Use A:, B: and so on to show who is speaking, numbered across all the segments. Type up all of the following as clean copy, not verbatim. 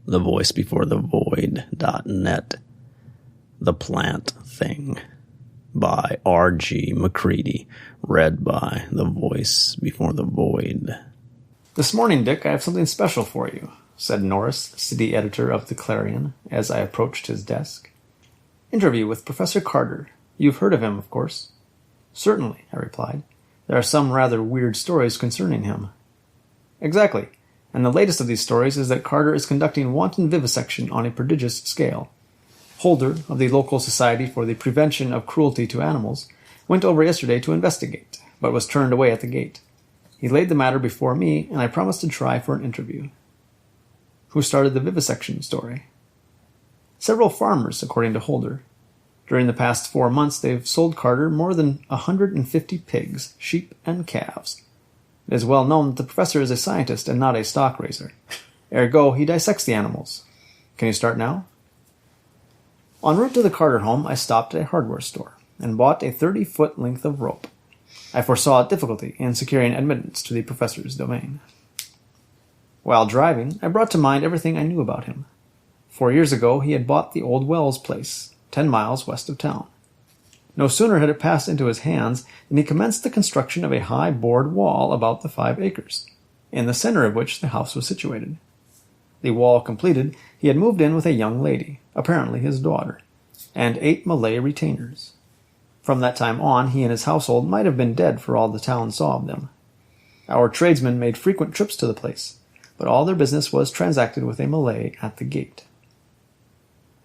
A: thevoicebeforethevoid.net. The Plant Thing by R.G. McCready, read by The Voice Before the Void.
B: "This morning, Dick, I have something special for you," said Norris, city editor of the Clarion, as I approached his desk. "Interview with Professor Carter. You've heard of him, of course." "Certainly," I replied. "There are some rather weird stories concerning him." "Exactly. And the latest of these stories is that Carter is conducting wanton vivisection on a prodigious scale. Holder, of the local Society for the Prevention of Cruelty to Animals, went over yesterday to investigate, but was turned away at the gate. He laid the matter before me, and I promised to try for an interview." "Who started the vivisection story?" "Several farmers, according to Holder. During the past 4 months, they've sold Carter more than 150 pigs, sheep, and calves. It is well known that the professor is a scientist and not a stock raiser. Ergo, he dissects the animals. Can you start now?" En route to the Carter home, I stopped at a hardware store and bought a 30-foot length of rope. I foresaw difficulty in securing admittance to the professor's domain. While driving, I brought to mind everything I knew about him. 4 years ago, he had bought the old Wells place, 10 miles west of town. No sooner had it passed into his hands than he commenced the construction of a high board wall about the 5 acres, in the center of which the house was situated. The wall completed, he had moved in with a young lady, apparently his daughter, and 8 Malay retainers. From that time on, he and his household might have been dead for all the town saw of them. Our tradesmen made frequent trips to the place, but all their business was transacted with a Malay at the gate.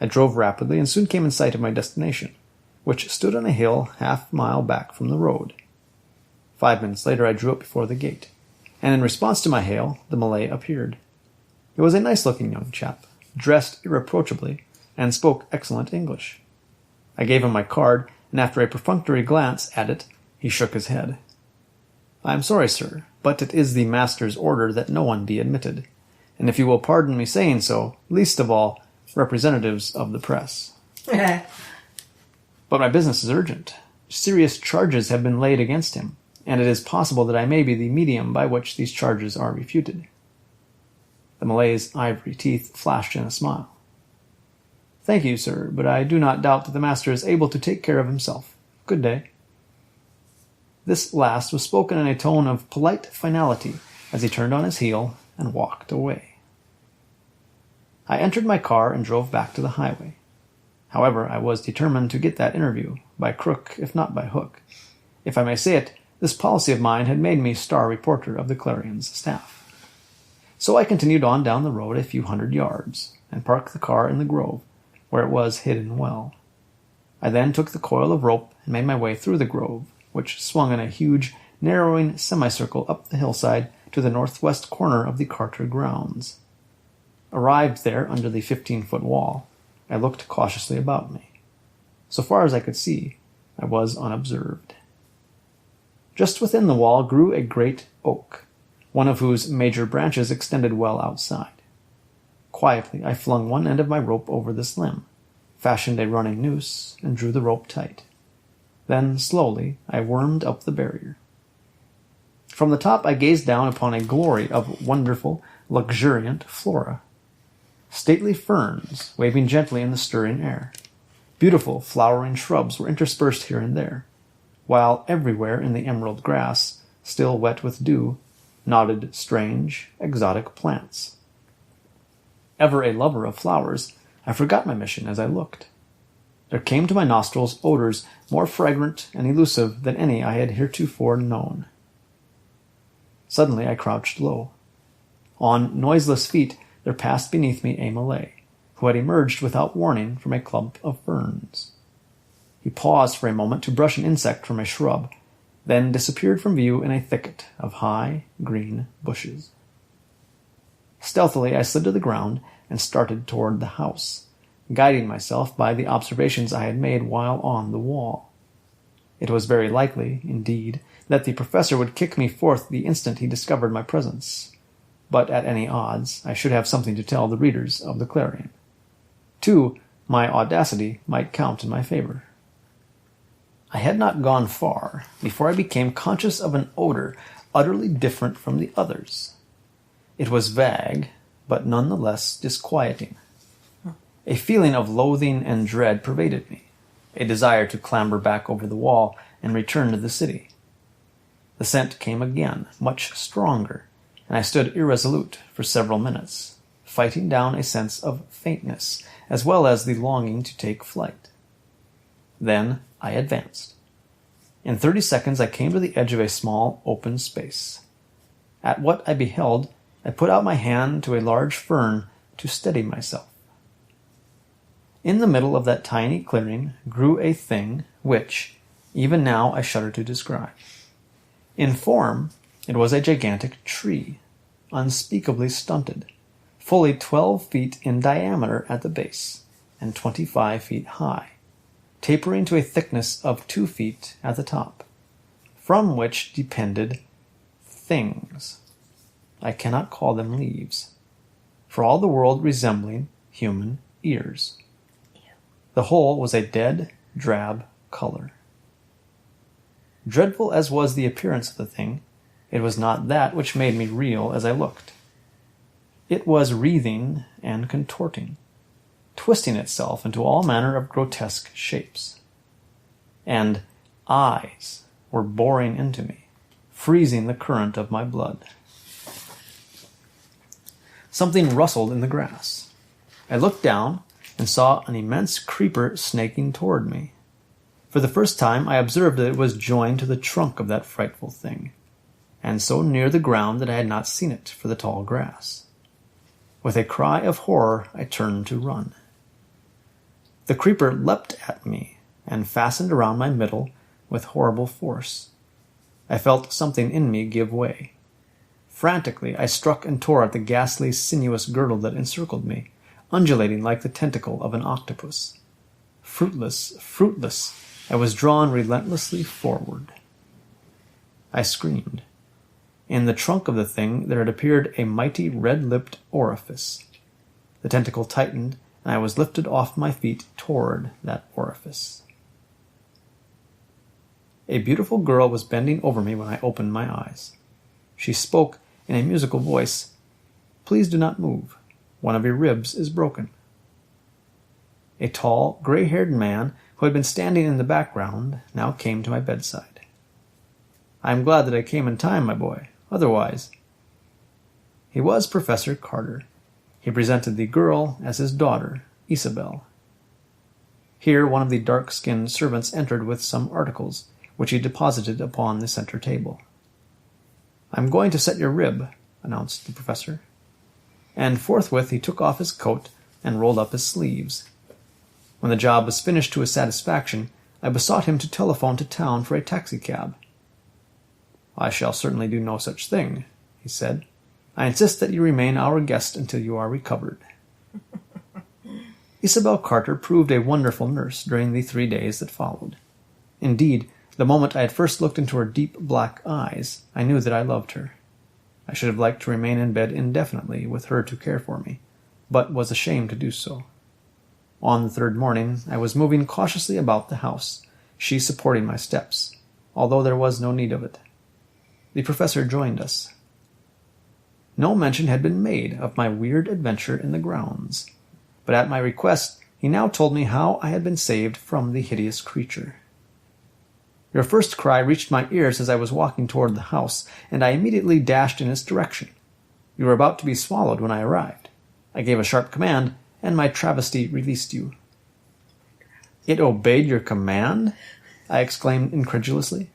B: I drove rapidly and soon came in sight of my destination, which stood on a hill half-mile back from the road. 5 minutes later I drew up before the gate, and in response to my hail, the Malay appeared. He was a nice-looking young chap, dressed irreproachably, and spoke excellent English. I gave him my card, and after a perfunctory glance at it, he shook his head. "I am sorry, sir, but it is the master's order that no one be admitted, and if you will pardon me saying so, least of all, representatives of the press." "But my business is urgent. Serious charges have been laid against him, and it is possible that I may be the medium by which these charges are refuted." The Malay's ivory teeth flashed in a smile. "Thank you, sir, but I do not doubt that the master is able to take care of himself. Good day." This last was spoken in a tone of polite finality as he turned on his heel and walked away. I entered my car and drove back to the highway. However, I was determined to get that interview, by crook if not by hook. If I may say it, this policy of mine had made me star reporter of the Clarion's staff. So I continued on down the road a few hundred yards, and parked the car in the grove, where it was hidden well. I then took the coil of rope and made my way through the grove, which swung in a huge, narrowing semicircle up the hillside to the northwest corner of the Carter grounds. Arrived there under the 15-foot wall, I looked cautiously about me. So far as I could see, I was unobserved. Just within the wall grew a great oak, one of whose major branches extended well outside. Quietly, I flung one end of my rope over this limb, fashioned a running noose, and drew the rope tight. Then, slowly, I wormed up the barrier. From the top I gazed down upon a glory of wonderful, luxuriant flora. Stately ferns waving gently in the stirring air. Beautiful flowering shrubs were interspersed here and there, while everywhere in the emerald grass, still wet with dew, nodded strange, exotic plants. Ever a lover of flowers, I forgot my mission as I looked. There came to my nostrils odors more fragrant and elusive than any I had heretofore known. Suddenly I crouched low. On noiseless feet there passed beneath me a Malay, who had emerged without warning from a clump of ferns. He paused for a moment to brush an insect from a shrub, then disappeared from view in a thicket of high, green bushes. Stealthily I slid to the ground and started toward the house, guiding myself by the observations I had made while on the wall. It was very likely, indeed, that the professor would kick me forth the instant he discovered my presence, but at any odds I should have something to tell the readers of the Clarion. Too, my audacity might count in my favor. I had not gone far before I became conscious of an odor utterly different from the others. It was vague, but none the less disquieting. A feeling of loathing and dread pervaded me, a desire to clamber back over the wall and return to the city. The scent came again, much stronger, and I stood irresolute for several minutes, fighting down a sense of faintness, as well as the longing to take flight. Then I advanced. In 30 seconds I came to the edge of a small open space. At what I beheld, I put out my hand to a large fern to steady myself. In the middle of that tiny clearing grew a thing which, even now, I shudder to describe. In form, it was a gigantic tree, unspeakably stunted, fully 12 feet in diameter at the base, and 25 feet high, tapering to a thickness of 2 feet at the top, from which depended things. I cannot call them leaves, for all the world resembling human ears. The whole was a dead, drab color. Dreadful as was the appearance of the thing, it was not that which made me reel as I looked. It was wreathing and contorting, twisting itself into all manner of grotesque shapes. And eyes were boring into me, freezing the current of my blood. Something rustled in the grass. I looked down and saw an immense creeper snaking toward me. For the first time I observed that it was joined to the trunk of that frightful thing, and so near the ground that I had not seen it for the tall grass. With a cry of horror I turned to run. The creeper leapt at me and fastened around my middle with horrible force. I felt something in me give way. Frantically I struck and tore at the ghastly, sinuous girdle that encircled me, undulating like the tentacle of an octopus. Fruitless, I was drawn relentlessly forward. I screamed. In the trunk of the thing there had appeared a mighty red-lipped orifice. The tentacle tightened, and I was lifted off my feet toward that orifice. A beautiful girl was bending over me when I opened my eyes. She spoke in a musical voice. "Please do not move. One of your ribs is broken." A tall, gray-haired man who had been standing in the background now came to my bedside. "I am glad that I came in time, my boy. Otherwise—" He was Professor Carter. He presented the girl as his daughter, Isabel. Here one of the dark-skinned servants entered with some articles, which he deposited upon the center table. "I'm going to set your rib," announced the professor. And forthwith he took off his coat and rolled up his sleeves. When the job was finished to his satisfaction, I besought him to telephone to town for a taxicab. "I shall certainly do no such thing," he said. "I insist that you remain our guest until you are recovered." Isabel Carter proved a wonderful nurse during the 3 days that followed. Indeed, the moment I had first looked into her deep black eyes, I knew that I loved her. I should have liked to remain in bed indefinitely with her to care for me, but was ashamed to do so. On the third morning, I was moving cautiously about the house, she supporting my steps, although there was no need of it. The professor joined us. No mention had been made of my weird adventure in the grounds, but at my request he now told me how I had been saved from the hideous creature. "Your first cry reached my ears as I was walking toward the house, and I immediately dashed in its direction. You were about to be swallowed when I arrived. I gave a sharp command, and my travesty released you." "It obeyed your command?" I exclaimed incredulously.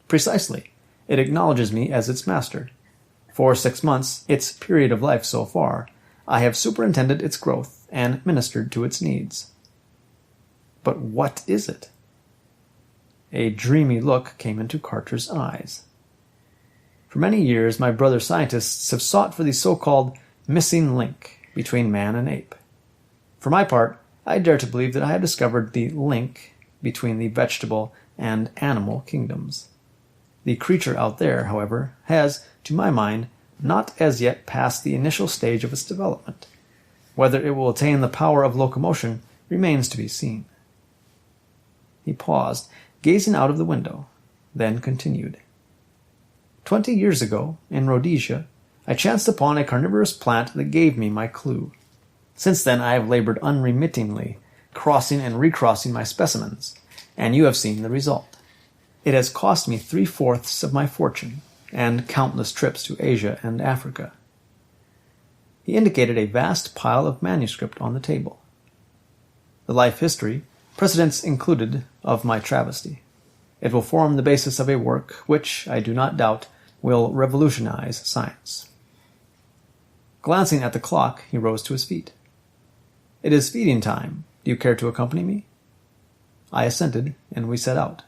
B: "Precisely. It acknowledges me as its master. For 6 months, its period of life so far, I have superintended its growth and ministered to its needs." "But what is it?" A dreamy look came into Carter's eyes. "For many years, my brother scientists have sought for the so-called missing link between man and ape. For my part, I dare to believe that I have discovered the link between the vegetable and animal kingdoms. The creature out there, however, has, to my mind, not as yet passed the initial stage of its development. Whether it will attain the power of locomotion remains to be seen." He paused, gazing out of the window, then continued. 20 years ago, in Rhodesia, I chanced upon a carnivorous plant that gave me my clue. Since then I have labored unremittingly, crossing and recrossing my specimens, and you have seen the result. It has cost me 3/4 of my fortune, and countless trips to Asia and Africa. He indicated a vast pile of manuscript on the table. The life history, precedents included, of my travesty. It will form the basis of a work which, I do not doubt, will revolutionize science. Glancing at the clock, he rose to his feet. "It is feeding time. Do you care to accompany me?" I assented, and we set out.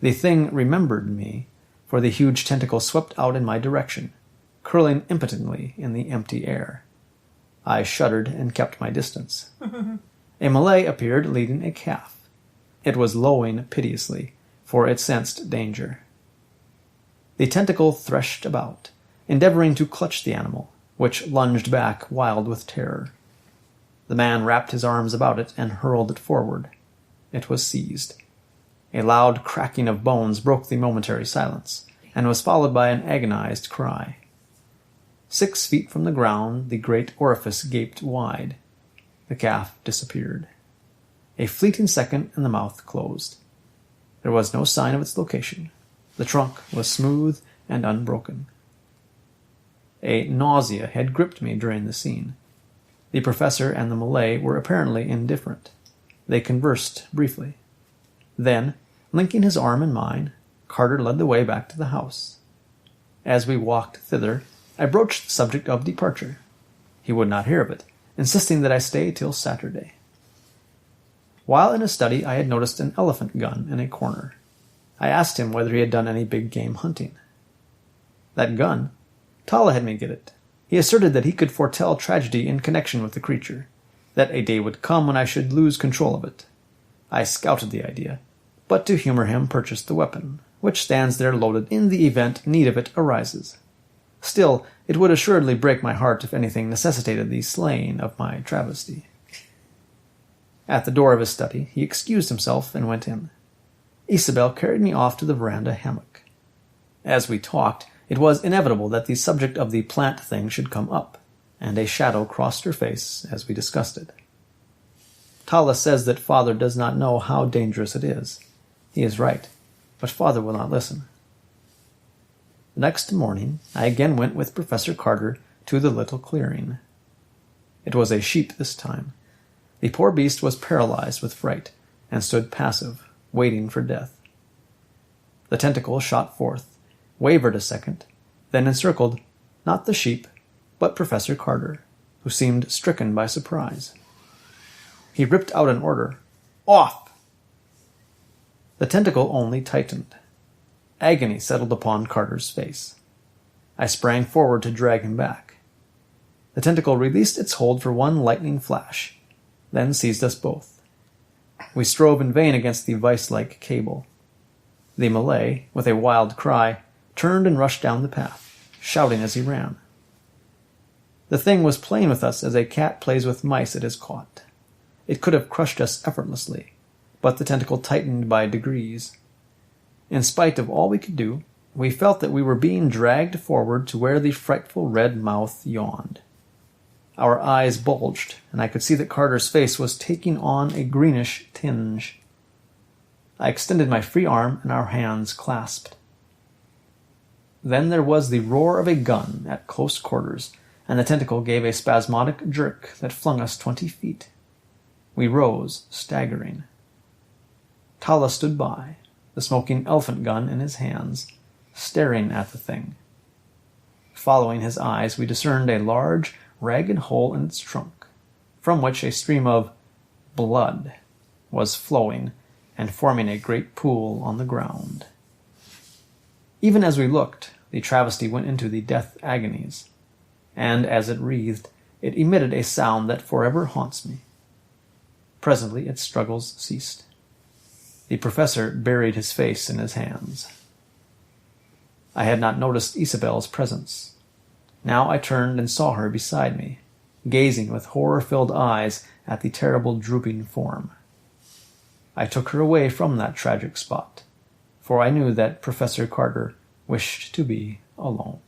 B: The thing remembered me, for the huge tentacle swept out in my direction, curling impotently in the empty air. I shuddered and kept my distance. A Malay appeared leading a calf. It was lowing piteously, for it sensed danger. The tentacle threshed about, endeavoring to clutch the animal, which lunged back wild with terror. The man wrapped his arms about it and hurled it forward. It was seized. A loud cracking of bones broke the momentary silence, and was followed by an agonized cry. 6 feet from the ground, the great orifice gaped wide. The calf disappeared. A fleeting second, and the mouth closed. There was no sign of its location. The trunk was smooth and unbroken. A nausea had gripped me during the scene. The professor and the Malay were apparently indifferent. They conversed briefly. Then, linking his arm in mine, Carter led the way back to the house. As we walked thither, I broached the subject of departure. He would not hear of it, insisting that I stay till Saturday. While in his study, I had noticed an elephant gun in a corner. I asked him whether he had done any big game hunting. That gun? Tala had me get it. He asserted that he could foretell tragedy in connection with the creature, that a day would come when I should lose control of it. I scouted the idea, but to humor him purchased the weapon, which stands there loaded in the event need of it arises. Still, it would assuredly break my heart if anything necessitated the slaying of my travesty. At the door of his study, he excused himself and went in. Isabel carried me off to the veranda hammock. As we talked, it was inevitable that the subject of the plant thing should come up, and a shadow crossed her face as we discussed it. Tala says that Father does not know how dangerous it is. He is right, but Father will not listen. The next morning, I again went with Professor Carter to the little clearing. It was a sheep this time. The poor beast was paralyzed with fright, and stood passive, waiting for death. The tentacle shot forth, wavered a second, then encircled, not the sheep, but Professor Carter, who seemed stricken by surprise. He ripped out an order, "Off!" The tentacle only tightened. Agony settled upon Carter's face. I sprang forward to drag him back. The tentacle released its hold for one lightning flash, then seized us both. We strove in vain against the vice-like cable. The Malay, with a wild cry, turned and rushed down the path, shouting as he ran. The thing was playing with us as a cat plays with mice it has caught. It could have crushed us effortlessly, but the tentacle tightened by degrees. In spite of all we could do, we felt that we were being dragged forward to where the frightful red mouth yawned. Our eyes bulged, and I could see that Carter's face was taking on a greenish tinge. I extended my free arm, and our hands clasped. Then there was the roar of a gun at close quarters, and the tentacle gave a spasmodic jerk that flung us 20 feet. We rose, staggering. Tala stood by, the smoking elephant gun in his hands, staring at the thing. Following his eyes, we discerned a large, ragged hole in its trunk, from which a stream of blood was flowing and forming a great pool on the ground. Even as we looked, the travesty went into the death agonies, and as it wreathed, it emitted a sound that forever haunts me. Presently its struggles ceased. The professor buried his face in his hands. I had not noticed Isabel's presence. Now I turned and saw her beside me, gazing with horror-filled eyes at the terrible drooping form. I took her away from that tragic spot, for I knew that Professor Carter wished to be alone.